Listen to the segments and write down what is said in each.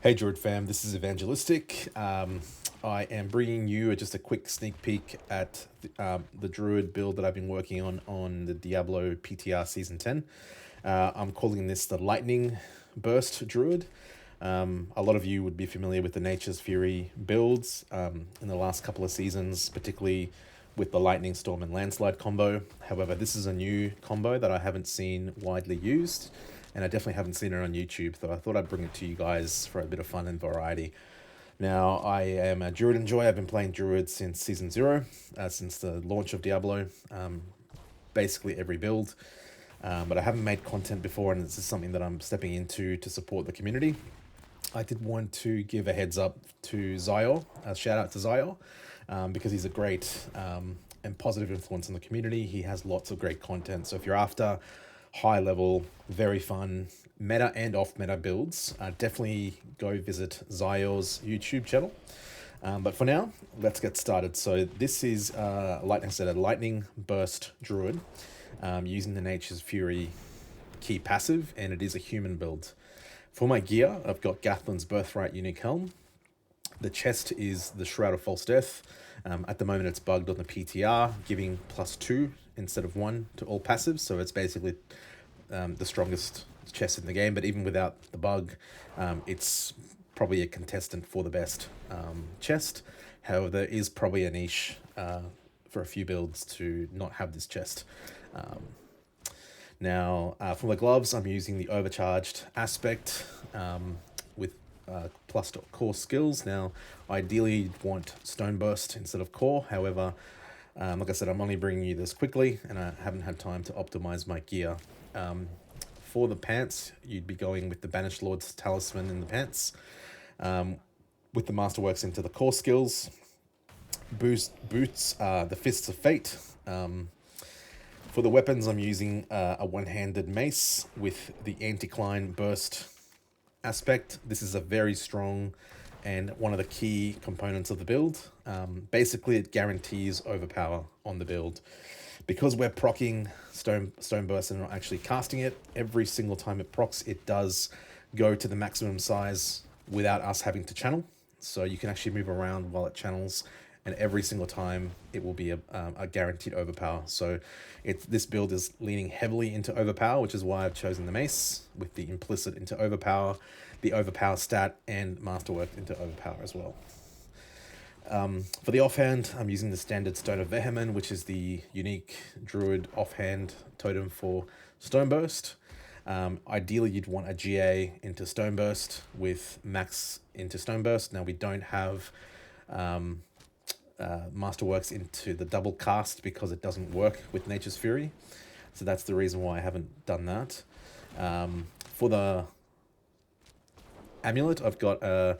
Hey Druid fam, this is Evangelistic. I am bringing you just a quick sneak peek at the Druid build that I've been working on the Diablo PTR Season 10. I'm calling this the Lightning Burst Druid. A lot of you would be familiar with the Nature's Fury builds in the last couple of seasons, particularly with the Lightning Storm and Landslide combo. However, this is a new combo that I haven't seen widely used, and I definitely haven't seen it on YouTube, so I thought I'd bring it to you guys for a bit of fun and variety. Now, I am a Druid enjoyer. I've been playing Druid since Season 0, since the launch of Diablo, basically every build. But I haven't made content before, and this is something that I'm stepping into to support the community. I did want to give a heads up to Zyol, a shout out to Zyol, because he's a great and positive influence in the community. He has lots of great content. So if you're after high level, very fun meta and off meta builds, definitely go visit Zyol's YouTube channel. But for now, let's get started. So this is a lightning burst druid using the Nature's Fury key passive, and it is a human build. For my gear, I've got Gathlin's Birthright Unique Helm. The chest is the Shroud of False Death. At the moment, it's bugged on the PTR, giving +2 instead of 1 to all passives. So it's basically the strongest chest in the game. But even without the bug, it's probably a contestant for the best chest. However, there is probably a niche for a few builds to not have this chest. Now, for the gloves, I'm using the Overcharged Aspect with plus core skills. Now, ideally, you'd want Stone Burst instead of core. However, like I said, I'm only bringing you this quickly, and I haven't had time to optimize my gear. For the pants, you'd be going with the Banished Lord's Talisman in the pants, with the Masterworks into the core skills. Boots, the Fists of Fate. For the weapons, I'm using a one-handed mace with the Anticline Burst aspect. This is a very strong and one of the key components of the build. Basically, it guarantees overpower on the build. Because we're proccing Stone Burst and not actually casting it, every single time it procs, it does go to the maximum size without us having to channel. So you can actually move around while it channels, and every single time it will be a guaranteed overpower. So this build is leaning heavily into overpower, which is why I've chosen the mace with the implicit into overpower, the overpower stat, and masterwork into overpower as well. For the offhand, I'm using the standard Stone of Vehement, which is the unique druid offhand totem for Stone Burst. Ideally, you'd want a GA into Stone Burst with max into Stone Burst. Now, we don't have Masterworks into the double cast because it doesn't work with Nature's Fury. So that's the reason why I haven't done that. For the amulet, I've got a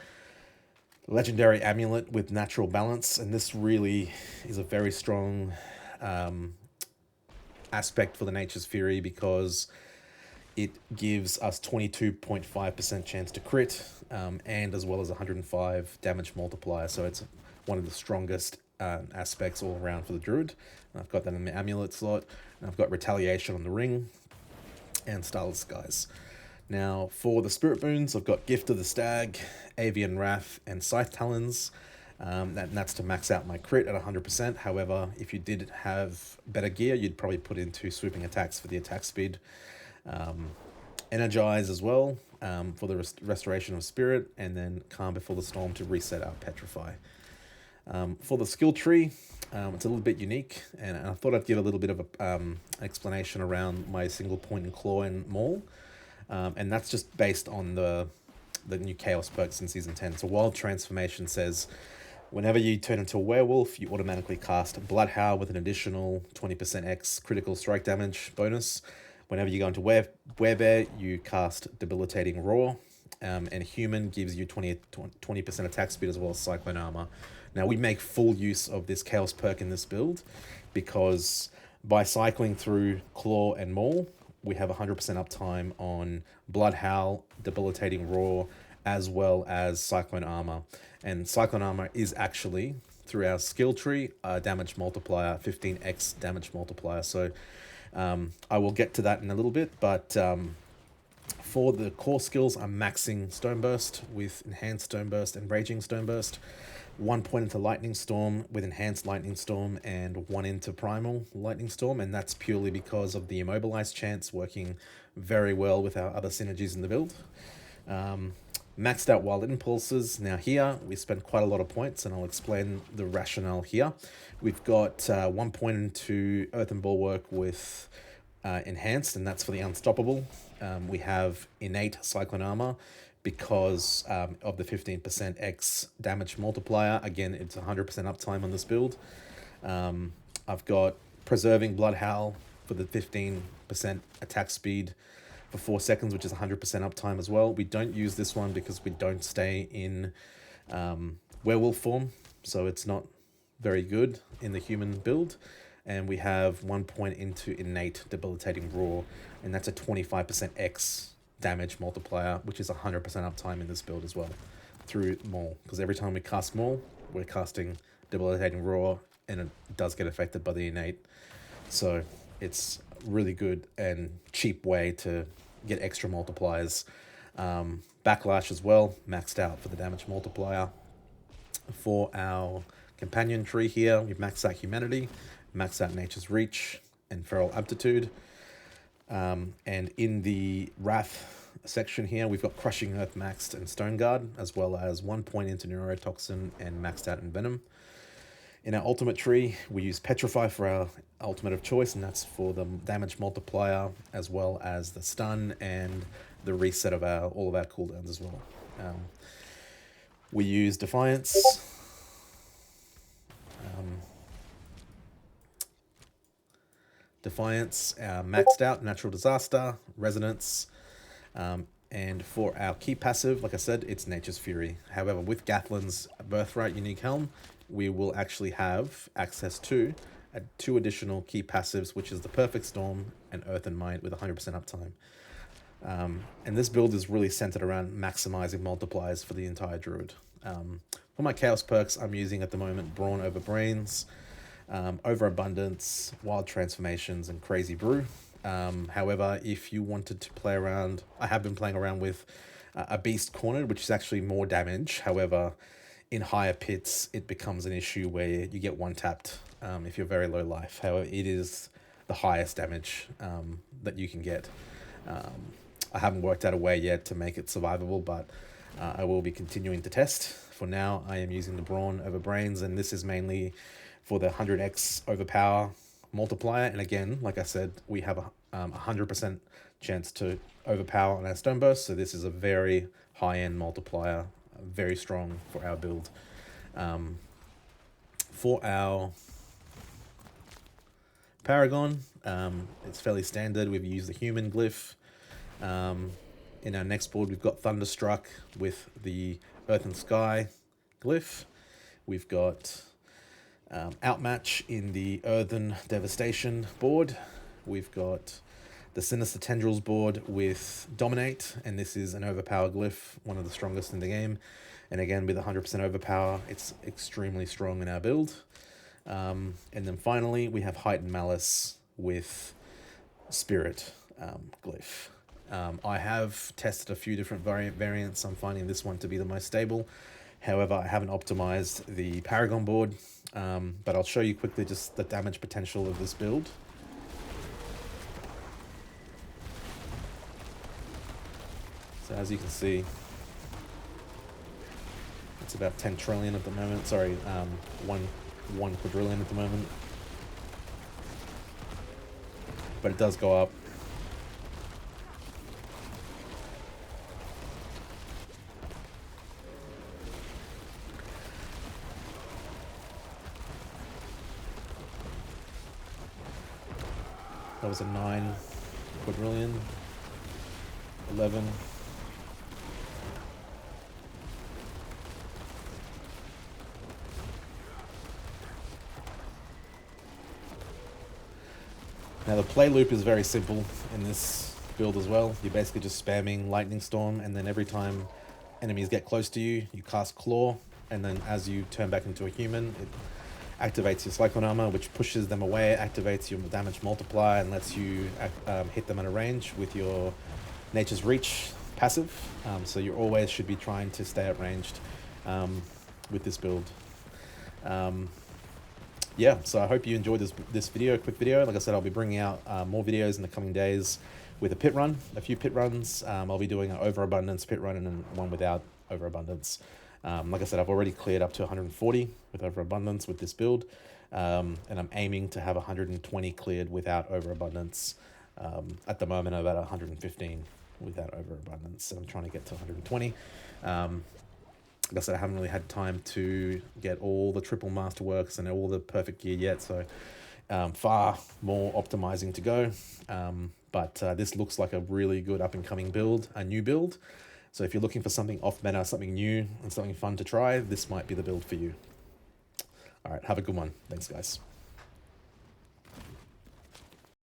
legendary amulet with natural balance, and this really is a very strong aspect for the Nature's Fury because it gives us 22.5% chance to crit, and as well as 105 damage multiplier. So it's one of the strongest aspects all around for the Druid. I've got that in the amulet slot, and I've got Retaliation on the ring and Starless Skies. Now, for the Spirit Boons, I've got Gift of the Stag, Avian Wrath, and Scythe Talons. That's to max out my crit at 100%. However, if you did have better gear, you'd probably put into Swooping Attacks for the attack speed. Energize as well for the Restoration of Spirit, and then Calm Before the Storm to reset our Petrify. For the skill tree, it's a little bit unique, and I thought I'd give a little bit of an explanation around my single point and claw and maul. And that's just based on the new Chaos perks in Season 10. So Wild Transformation says, whenever you turn into a werewolf, you automatically cast Bloodhowl with an additional 20% X critical strike damage bonus. Whenever you go into Werebear, you cast Debilitating Roar. And Human gives you 20% attack speed as well as Cyclone Armor. Now, we make full use of this Chaos perk in this build because by cycling through Claw and Maul, we have 100% uptime on Bloodhowl, Debilitating Roar, as well as Cyclone Armor. And Cyclone Armor is actually, through our skill tree, a damage multiplier, 15x damage multiplier. So I will get to that in a little bit, but For the core skills, I'm maxing Stone Burst with Enhanced Stone Burst and Raging Stone Burst. 1 point into Lightning Storm with Enhanced Lightning Storm and 1 into Primal Lightning Storm, and that's purely because of the Immobilize chance working very well with our other synergies in the build. Maxed out Wild Impulses. Now here, we spend quite a lot of points, and I'll explain the rationale here. We've got 1 point into Earthen Bulwark with Enhanced, and that's for the Unstoppable. We have Innate Cyclone Armor because of the 15% X damage multiplier. Again, it's 100% uptime on this build. I've got Preserving Blood Howl for the 15% attack speed for 4 seconds, which is 100% uptime as well. We don't use this one because we don't stay in werewolf form, so it's not very good in the human build. And we have 1 point into Innate Debilitating Roar, and that's a 25% X damage multiplier, which is 100% uptime in this build as well through Maul, because every time we cast Maul, we're casting Debilitating Roar, and it does get affected by the Innate. So it's really good and cheap way to get extra multipliers. Backlash as well, maxed out for the damage multiplier. For our companion tree here, we've maxed out Humanity, maxed out Nature's Reach and Feral Aptitude. And in the Wrath section here, we've got Crushing Earth maxed and Stone Guard, as well as 1 point into Neurotoxin and maxed out in Venom. In our ultimate tree, we use Petrify for our ultimate of choice, and that's for the damage multiplier, as well as the stun and the reset of all of our cooldowns as well. We use Defiance. Maxed out Natural Disaster, Resonance, and for our key passive, like I said, it's Nature's Fury. However, with Gathlin's Birthright Unique Helm, we will actually have access to 2 additional key passives, which is the Perfect Storm and Earth and Might with 100% uptime. And this build is really centered around maximizing multipliers for the entire Druid. For my Chaos perks, I'm using at the moment Brawn over Brains, Overabundance, Wild Transformations, and Crazy Brew. However, if you wanted to play around, I have been playing around with a Beast Cornered, which is actually more damage. However, in higher pits, it becomes an issue where you get one-tapped if you're very low life. However, it is the highest damage that you can get. I haven't worked out a way yet to make it survivable, but I will be continuing to test. For now, I am using the Brawn over Brains, and this is mainly for the 100x overpower multiplier. And again, like I said, we have a 100% chance to overpower on our Stone Burst, so this is a very high-end multiplier, very strong for our build. For our Paragon, it's fairly standard. We've used the human glyph. In our next board, we've got Thunderstruck with the Earth and Sky glyph. We've got Outmatch in the Earthen Devastation board. We've got the Sinister Tendrils board with Dominate, and this is an overpower glyph, one of the strongest in the game. And again, with 100% overpower, it's extremely strong in our build. And then finally, we have Heightened Malice with Spirit glyph. I have tested a few different variants. I'm finding this one to be the most stable. However, I haven't optimized the Paragon board, but I'll show you quickly just the damage potential of this build. So as you can see, it's about 10 trillion at the moment. Sorry, one quadrillion at the moment. But it does go up. That was a 9 quadrillion, 11. Now the play loop is very simple in this build as well. You're basically just spamming Lightning Storm, and then every time enemies get close to you, you cast Claw, and then as you turn back into a human, it activates your Cyclone Armor, which pushes them away, activates your damage multiplier, and lets you hit them at a range with your Nature's Reach passive, so you always should be trying to stay outranged with this build. Yeah, so I hope you enjoyed this video, quick video. Like I said, I'll be bringing out more videos in the coming days with a pit run, a few pit runs. I'll be doing an overabundance pit run and then one without overabundance. Like I said, I've already cleared up to 140 with overabundance with this build, and I'm aiming to have 120 cleared without overabundance. At the moment, I'm about 115 without overabundance, and I'm trying to get to 120. Like I said, I haven't really had time to get all the triple masterworks and all the perfect gear yet, so far more optimizing to go. But this looks like a really good up-and-coming build, a new build. So if you're looking for something off-meta, something new, and something fun to try, this might be the build for you. All right, have a good one. Thanks, guys.